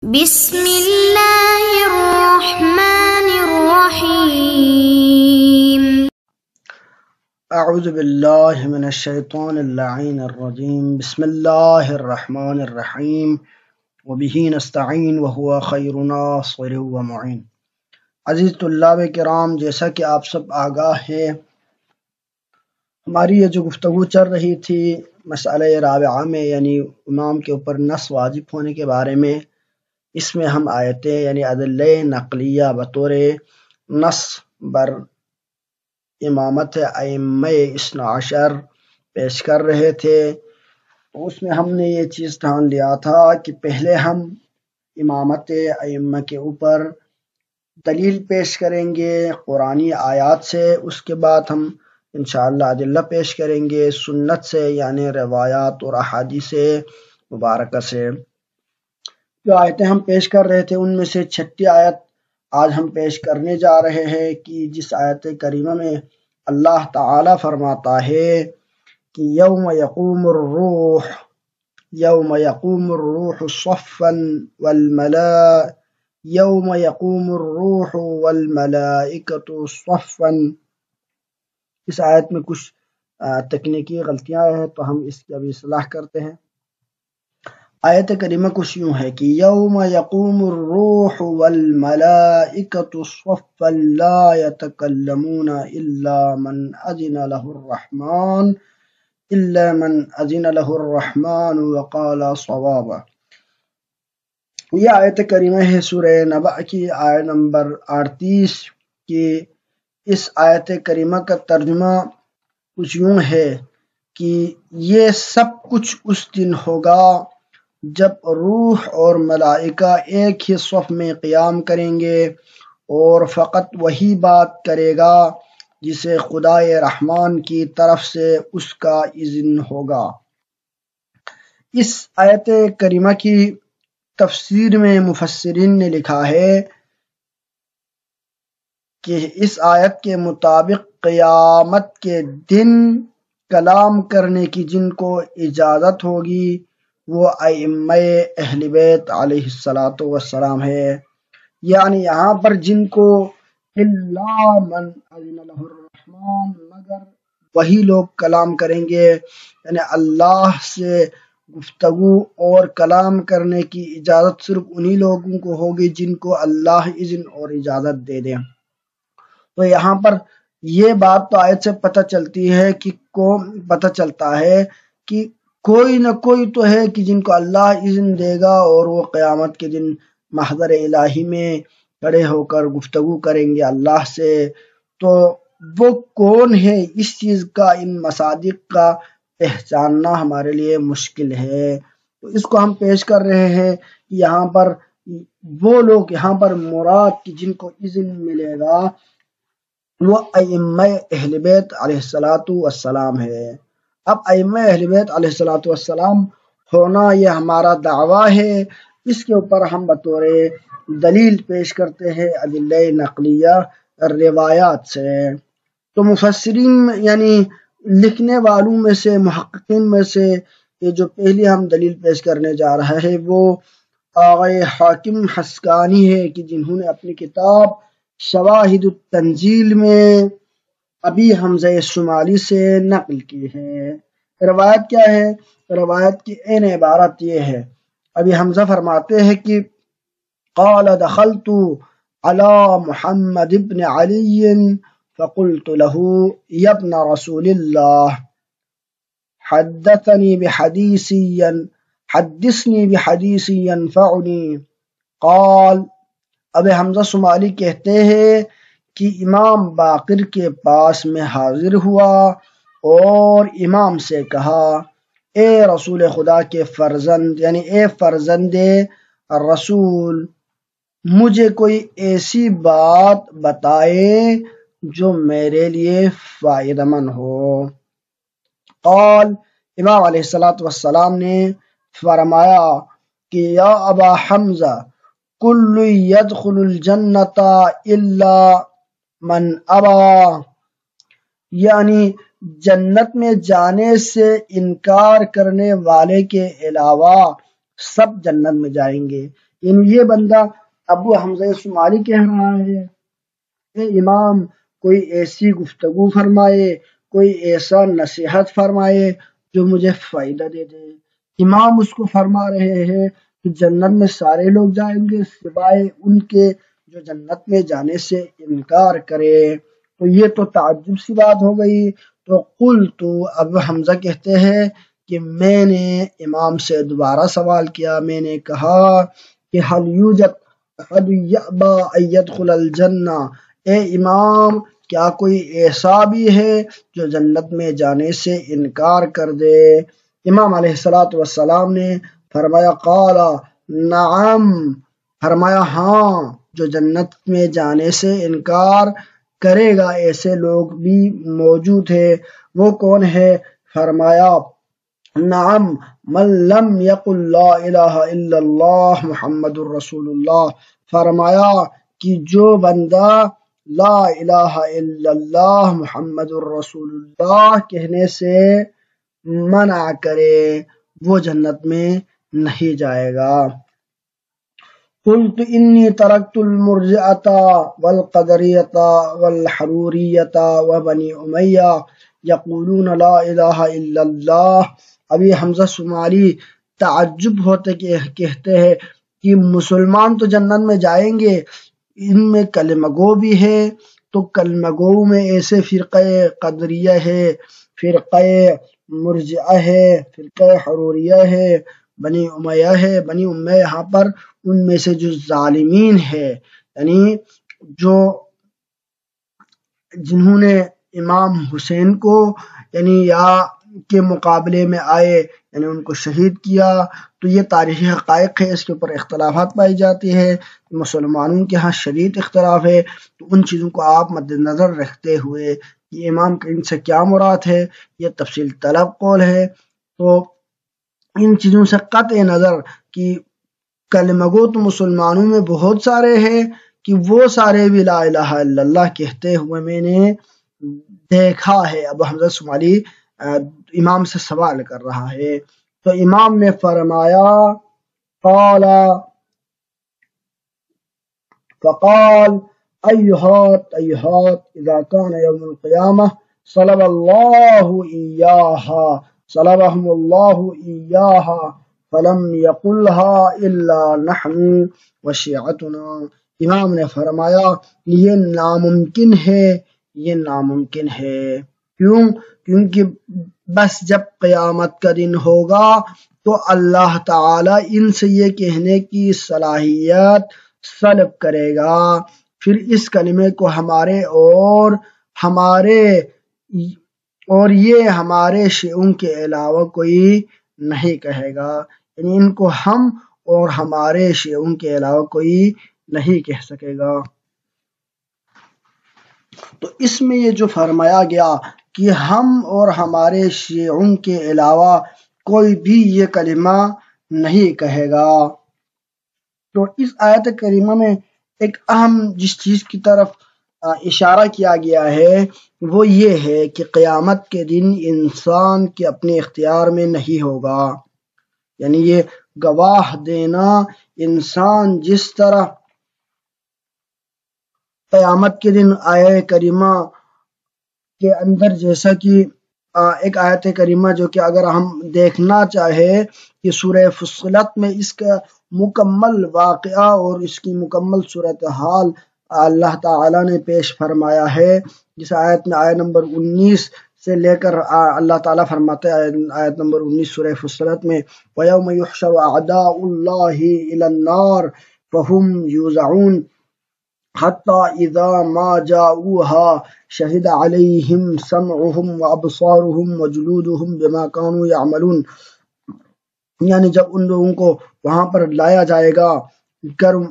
بسم اللہ الرحمن الرحیم۔ اعوذ باللہ من الشیطان اللعین الرجیم۔ بسم اللہ الرحمن الرحیم وبہ نستعین وہو خیر ناصر و معین۔ عزیز طلاب کرام، جیسا کہ آپ سب آگاہ ہیں، ہماری یہ جو گفتگو چل رہی تھی مسئلہ رابعہ میں، یعنی امام کے اوپر نص واجب ہونے کے بارے میں، اس میں ہم آیتیں یعنی ادلہ نقلیہ بطور نص بر امامت ائمہ اثنا عشر پیش کر رہے تھے۔ اس میں ہم نے یہ چیز ٹھان لیا تھا کہ پہلے ہم امامت ائمہ کے اوپر دلیل پیش کریں گے قرآنی آیات سے، اس کے بعد ہم انشاءاللہ ادلہ پیش کریں گے سنت سے، یعنی روایات اور احادیث مبارکہ سے۔ جو آیتیں ہم پیش کر رہے تھے ان میں سے چھٹی آیت آج ہم پیش کرنے جا رہے ہیں، کہ جس آیت کریمہ میں اللہ تعالی فرماتا ہے کہ یوم یقوم الروح صفا والملائکۃ صفا۔ اس آیت میں کچھ تکنیکی غلطیاں ہیں تو ہم اس کی ابھی اصلاح کرتے ہیں۔ آیت کریمہ کچھ یوں ہے کہ یوم یقوم الروح والملائکۃ صفا لا یتکلمون الا من اذن له الرحمن وقال صوابا۔ یہ آیت کریمہ ہے سورہ نبأ کی آیت نمبر 38 کی۔ اس آیت کریمہ کا ترجمہ کچھ یوں ہے کہ یہ سب کچھ اس دن ہوگا جب روح اور ملائکہ ایک ہی صف میں قیام کریں گے، اور فقط وہی بات کرے گا جسے خدائے رحمان کی طرف سے اس کا اذن ہوگا۔ اس آیت کریمہ کی تفسیر میں مفسرین نے لکھا ہے کہ اس آیت کے مطابق قیامت کے دن کلام کرنے کی جن کو اجازت ہوگی وہ ائمہ اہل بیت علیہ السلام ہے، یعنی یہاں پر جن کو الا من اذن له الرحمن، مگر وہی لوگ کلام کریں گے، یعنی اللہ سے گفتگو اور کلام کرنے کی اجازت صرف انہی لوگوں کو ہوگی جن کو اللہ اذن اور اجازت دے دیں۔ تو یہاں پر یہ بات تو آیت سے پتہ چلتا ہے کہ کوئی نہ کوئی تو ہے کہ جن کو اللہ اذن دے گا اور وہ قیامت کے دن محضر الہی میں کھڑے ہو کر گفتگو کریں گے اللہ سے۔ تو وہ کون ہے، اس چیز کا، ان مصادیق کا پہچاننا ہمارے لیے مشکل ہے۔ تو اس کو ہم پیش کر رہے ہیں کہ یہاں پر وہ لوگ، یہاں پر مراد کہ جن کو اذن ملے گا وہ ائمہ اہل بیت علیہ السلام ہے۔ اب ائمہ اہل بیت علیہ السلام ہونا یہ ہمارا دعویٰ ہے، اس کے اوپر ہم بطور دلیل پیش کرتے ہیں ادلہ نقلیہ روایات سے۔ تو مفسرین یعنی لکھنے والوں میں سے، محققین میں سے، یہ جو پہلی ہم دلیل پیش کرنے جا رہا ہے وہ آغا حاکم حسکانی ہے، کہ جنہوں نے اپنی کتاب شواہد التنزیل میں ابی حمزہ شمالی سے نقل کی ہے۔ روایت کیا ہے؟ روایت کی عین عبارت یہ ہے، ابی حمزہ فرماتے ہیں کہ قال دخلت على محمد بن علی فقلت له یا ابن رسول اللہ حدثني بحدیث ينفعنی۔ قال، ابی حمزہ شمالی کہتے ہیں کہ امام باقر کے پاس میں حاضر ہوا اور امام سے کہا، اے رسول خدا کے فرزند، یعنی اے فرزند رسول، مجھے کوئی ایسی بات بتائے جو میرے لیے فائدہ مند ہو۔ قال، امام علیہ السلام نے فرمایا کہ یا ابا حمزہ، کل یدخل الجنت الا من ابا، یعنی جنت میں جانے سے انکار کرنے والے کے علاوہ سب جنت میں جائیں گے، یہ بندہ ابو حمزہ سمالی کہہ رہا ہے اے امام کوئی ایسی گفتگو فرمائے، کوئی ایسا نصیحت فرمائے جو مجھے فائدہ دے دے۔ امام اس کو فرما رہے ہیں کہ جنت میں سارے لوگ جائیں گے سوائے ان کے جو جنت میں جانے سے انکار کرے۔ تو یہ تو تعجب سی بات ہو گئی۔ تو قلت، ابو حمزہ کہتے ہیں کہ میں نے امام سے دوبارہ سوال کیا، میں نے کہا کہ حل یوجد احد یأبی ان یدخل الجنہ، اے امام کیا کوئی ایسا بھی ہے جو جنت میں جانے سے انکار کر دے؟ امام علیہ السلام نے فرمایا قال نعم، فرمایا ہاں، جو جنت میں جانے سے انکار کرے گا ایسے لوگ بھی موجود ہے۔ وہ کون ہے؟ فرمایا نعم من لم یقل لا الہ الا اللہ محمد الرسول اللہ، فرمایا کہ جو بندہ لا الہ الا اللہ محمد الرسول اللہ کہنے سے منع کرے وہ جنت میں نہیں جائے گا۔ قلت انی ترکت المرجئۃ والقدریۃ والحروریۃ وبنی امیہ یقولون لا الہ الا اللہ۔ ابھی حمزہ شمالی تعجب ہوتے کہتے ہیں کہ مسلمان تو جنت میں جائیں گے، ان میں کلمہ گو بھی ہے، تو کلمہ گو میں ایسے فرقہ قدریہ ہے، فرقہ مرجعہ ہے، فرقہ حروریہ ہے، بنی امیہ ہے۔ بنی امیہ یہاں پر ان میں سے جو ظالمین ہے، یعنی جو جنہوں نے امام حسین کو یعنی یا کے مقابلے میں آئے یعنی ان کو شہید کیا۔ تو یہ تاریخی حقائق ہے، اس کے اوپر اختلافات پائی جاتی ہے، مسلمانوں کے ہاں شدید اختلاف ہے۔ تو ان چیزوں کو آپ مد نظر رکھتے ہوئے یہ امام ان سے کیا مراد ہے، یہ تفصیل طلب قول ہے۔ تو ان چیزوں سے قطع نظر کہ کلمہ گو تو مسلمانوں میں بہت سارے ہیں کہ وہ سارے بھی لا الہ الا اللہ کہتے ہوئے میں نے دیکھا ہے۔ ابو حمزہ شمالی امام سے سوال کر رہا ہے، تو امام نے فرمایا فقال ایہات اذا کان یوم القیامہ صلب اللہ ایاہا صلبہم اللہ ایاہا فلم یقلها الا نحن وشیعتنا۔ امام نے فرمایا یہ ناممکن ہے، یہ ناممکن ہے۔ کیونکہ بس جب قیامت کا دن ہوگا تو اللہ تعالی ان سے یہ کہنے کی صلاحیت سلب کرے گا، پھر اس کلمے کو ہمارے یہ ہمارے شیعوں کے علاوہ کوئی نہیں کہے گا، یعنی ان کو ہم اور ہمارے شیعوں کے علاوہ کوئی نہیں کہہ سکے گا۔ تو اس میں یہ جو فرمایا گیا کہ ہم اور ہمارے شیعوں کے علاوہ کوئی بھی یہ کلمہ نہیں کہے گا، تو اس آیت کریمہ میں ایک اہم جس چیز کی طرف اشارہ کیا گیا ہے وہ یہ ہے کہ قیامت کے دن انسان کے اپنے اختیار میں نہیں ہوگا، یعنی یہ گواہ دینا انسان جس طرح قیامت کے دن آیت کریمہ کے اندر جیسا کہ ایک آیت کریمہ جو کہ اگر ہم دیکھنا چاہے کہ سورہ فصلت میں اس کا مکمل واقعہ اور اس کی مکمل صورتحال اللہ تعالیٰ نے پیش فرمایا ہے، جس آیت میں آیت نمبر 19 سے لے کر اللہ تعالیٰ فرماتے ہیں آیت نمبر 19 سورہ فصلت میں وَيَوْمَ يُحْشَرُ أَعْدَاءُ اللَّهِ إِلَى النَّارِ فَهُمْ يُوزَعُونَ حَتَّى إِذَا مَا جَاءُوهَا شَهِدَ عَلَيْهِمْ سَمْعُهُمْ وَأَبْصَارُهُمْ وَجُلُودُهُم بِمَا كَانُوا يَعْمَلُونَ، یعنی جب ان لوگوں کو وہاں پر لایا جائے گا گرم،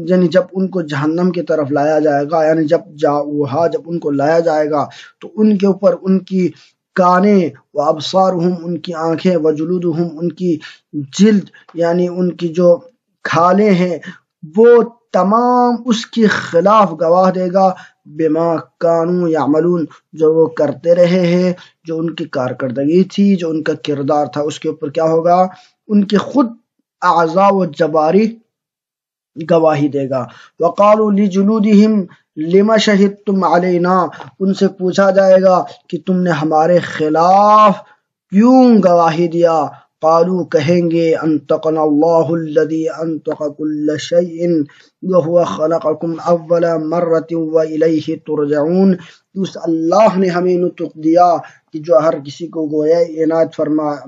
یعنی جب ان کو جہنم کی طرف لایا جائے گا، یعنی جب ان کو لایا جائے گا تو ان کے اوپر ان کی کانیں، وابصارہم ان کی آنکھیں، وجلودہم ان کی جلد یعنی ان کی جو کھالیں ہیں وہ تمام اس کے خلاف گواہ دے گا، بما کانوا یعملون جو وہ کرتے رہے ہیں، جو ان کی کارکردگی تھی، جو ان کا کردار تھا، اس کے اوپر کیا ہوگا؟ ان کے خود اعضاء و جوارح گواہی دے گا۔ وقالوا لجلودہم لم شہدتم علینا، ان سے پوچھا جائے گا کہ تم نے ہمارے خلاف کیوں گواہی دیا؟ قالوا کہیں گے انطقنا اللہ الذی انطق کل شیء وهو خلقکم اول مرۃ والیہ ترجعون، اس اللہ نے ہمیں نطق دیا کہ جو ہر کسی کو گویا عنایت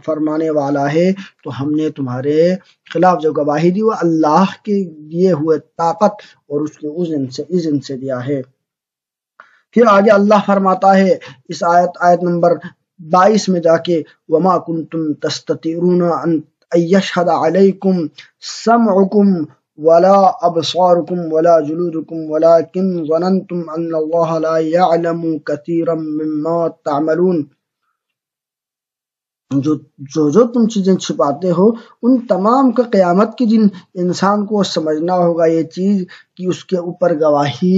فرمانے والا ہے، تو ہم نے تمہارے خلاف جو گواہی دی وہ اللہ کے دیے ہوئے طاقت اور اس کے اذن سے دیا ہے۔ پھر آگے اللہ فرماتا ہے اس آیت نمبر 22 میں جا کے وما کنتم تستطيعون ان يشهد عليكم سمعكم ولا ابصاركم ولا جلودكم ولكن ظننتم ان الله لا يعلم كثيرا مما تعملون، جو تم چیزیں چھپاتے ہو ان تمام کا قیامت کے دن انسان کو سمجھنا ہوگا یہ چیز کہ اس کے اوپر گواہی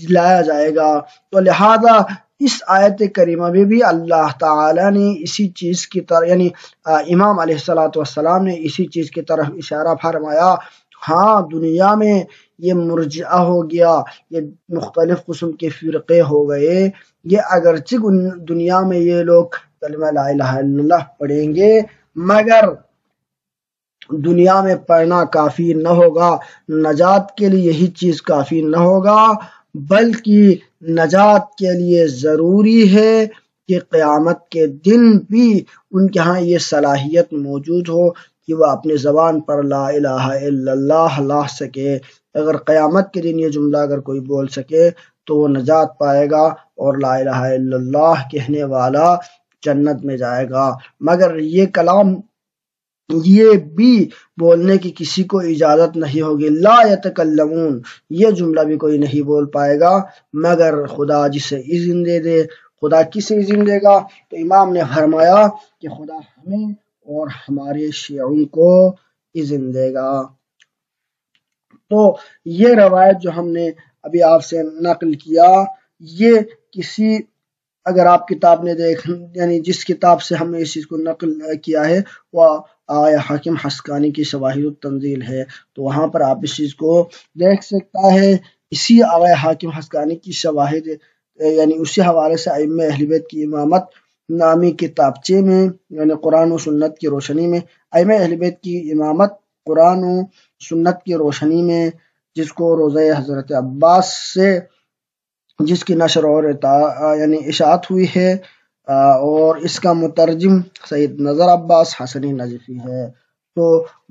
دلایا جائے گا۔ تو لہذا اس آیت کریمہ میں بھی اللہ تعالی نے اسی چیز کی طرف یعنی امام علیہ السلام نے اسی چیز کی طرف اشارہ فرمایا۔ ہاں دنیا میں یہ مرجعہ ہو گیا، یہ مختلف قسم کے فرقے ہو گئے، یہ اگرچہ دنیا میں یہ لوگ کلمہ لا الہ الا اللہ پڑھیں گے مگر دنیا میں پڑھنا کافی نہ ہوگا، نجات کے لیے یہی چیز کافی نہ ہوگا، بلکہ نجات کے لیے ضروری ہے کہ قیامت کے دن بھی ان کے ہاں یہ صلاحیت موجود ہو کہ وہ اپنے زبان پر لا الہ الا اللہ لا سکے۔ اگر قیامت کے دن یہ جملہ اگر کوئی بول سکے تو وہ نجات پائے گا اور لا الہ الا اللہ کہنے والا جنت میں جائے گا۔ مگر یہ کلام یہ بھی بولنے کی کسی کو اجازت نہیں ہوگی، لا یتکلمون، یہ جملہ بھی کوئی نہیں بول پائے گا مگر خدا جسے اذن دے دے۔ خدا کسے اذن دے گا؟ تو امام نے فرمایا کہ خدا ہمیں اور ہمارے شیعوں کو اذن دے گا۔ تو یہ روایت جو ہم نے ابھی آپ سے نقل کیا، یہ کسی اگر آپ کتاب نے یعنی جس کتاب سے ہم نے اس چیز کو نقل کیا ہے وہ آیا حاکم حسقانی کی شواہد التنزیل ہے، تو وہاں پر آپ اس چیز کو دیکھ سکتا ہے۔ اسی آیا حاکم حسقانی کی شواہد یعنی اسی حوالے سے ائمہ اہل بیت کی امامت نامی کتابچے میں یعنی قرآن و سنت کی روشنی میں ائمہ اہل بیت کی امامت قرآن و سنت کی روشنی میں، جس کو روزہ حضرت عباس سے جس کی نشر اور یعنی اشاعت ہوئی ہے، اور اس کا مترجم سید نظر عباس حسنی نجفی ہے، تو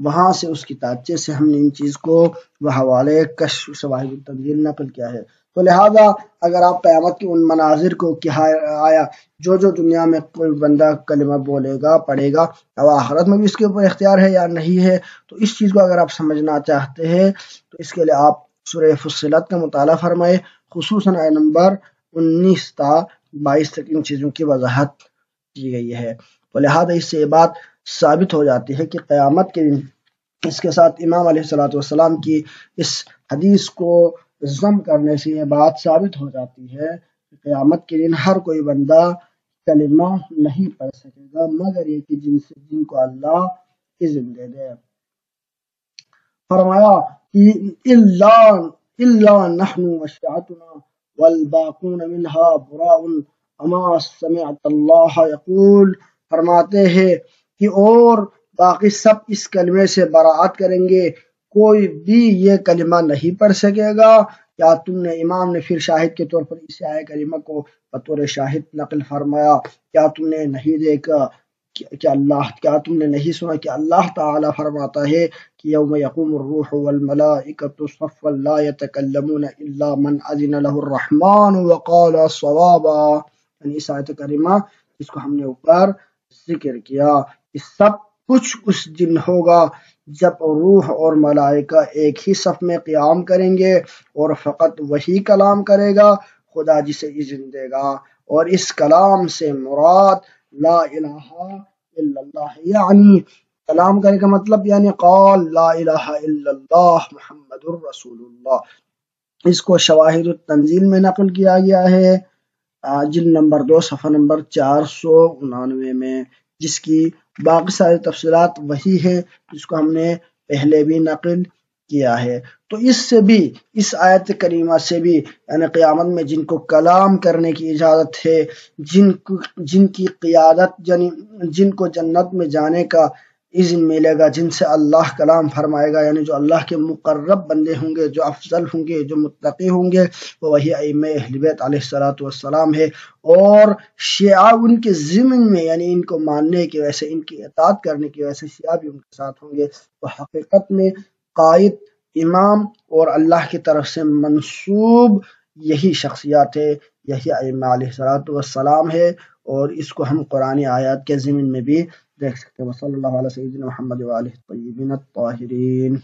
وہاں سے اس کتابچے سے ہم نے ان چیز کو وہ حوالے کشف شواہد التنزیل نقل کیا ہے۔ تو لہذا اگر آپ قیامت کے ان مناظر کو کہ آیا جو دنیا میں کوئی بندہ کلمہ بولے گا پڑھے گا اب آخرت میں بھی اس کے اوپر اختیار ہے یا نہیں ہے، تو اس چیز کو اگر آپ سمجھنا چاہتے ہیں تو اس کے لیے آپ سورہ فصلت کا مطالعہ فرمائے، خصوصاً آیت نمبر 19 تا 22 تک ان چیزوں کی وضاحت کی گئی ہے۔ تو لہذا اس سے یہ بات ثابت ہو جاتی ہے کہ قیامت کے دن اس کے ساتھ امام علیہ السلام کی اس حدیث کو ضم کرنے سے یہ بات ثابت ہو جاتی ہے کہ قیامت کے دن ہر کوئی بندہ کلمہ نہیں پڑھ سکے گا مگر یہ کہ جن کو اللہ اذن دے دے۔ فرمایا کہ الا نحن وشیعتنا والباقون منها براء اما سمعت اللہ یقول، فرماتے ہیں کہ اور باقی سب اس کلمے سے براءت کریں گے، کوئی بھی یہ کلمہ نہیں پڑھ سکے گا۔ کیا تم نے امام نے پھر شاہد کے طور پر اس آیہ کریمہ کو بطور شاہد نقل فرمایا، کیا تم نے نہیں دیکھا کیا تم نے نہیں سنا کہ اللہ تعالی فرماتا ہے کہ یوم یقوم الروح والملائکۃ صفا لا یتکلمون الا من اذن له الرحمن وقال صوابا، یعنی اس آیت کریمہ جس کو ہم نے اوپر ذکر کیا کہ سب کچھ اس دن ہوگا جب روح اور ملائکہ ایک ہی صف میں قیام کریں گے اور فقط وہی کلام کرے گا خدا جسے اذن دے گا، اور اس کلام سے مراد لا الہ الا اللہ، یعنی کلام کرنے کا مطلب یعنی قال لا الہ الا اللہ محمد الرسول اللہ۔ اس کو شواہد التنزیل میں نقل کیا گیا ہے جلد نمبر 2 صفحہ نمبر 499 میں، جس کی باقی ساری تفصیلات وہی ہے جس کو ہم نے پہلے بھی نقل کیا ہے۔ تو اس سے بھی، اس آیت کریمہ سے بھی یعنی قیامت میں جن کو کلام کرنے کی اجازت ہے، جن کی قیادت، جن کو جنت میں جانے کا اذن ملے گا، جن سے اللہ کلام فرمائے گا، یعنی جو اللہ کے مقرب بندے ہوں گے، جو افضل ہوں گے، جو متقی ہوں گے، وہ وہی ائمہ اہل بیت علیہ السلام ہے۔ اور شیعہ ان کے ضمن میں، یعنی ان کو ماننے کی وجہ سے، ان کی اطاعت کرنے کی وجہ سے شیعہ بھی ان کے ساتھ ہوں گے۔ تو حقیقت میں قائد، امام اور اللہ کی طرف سے منسوب یہی شخصیات ہے، یہی ائمہ علیہ السلام ہے، اور اس کو ہم قرآن آیات کے ضمن میں بھی دیکھ سکتے ہیں۔ وصلی اللہ علیہ سیدنا محمد وآلہ الطیبین الطاہرین۔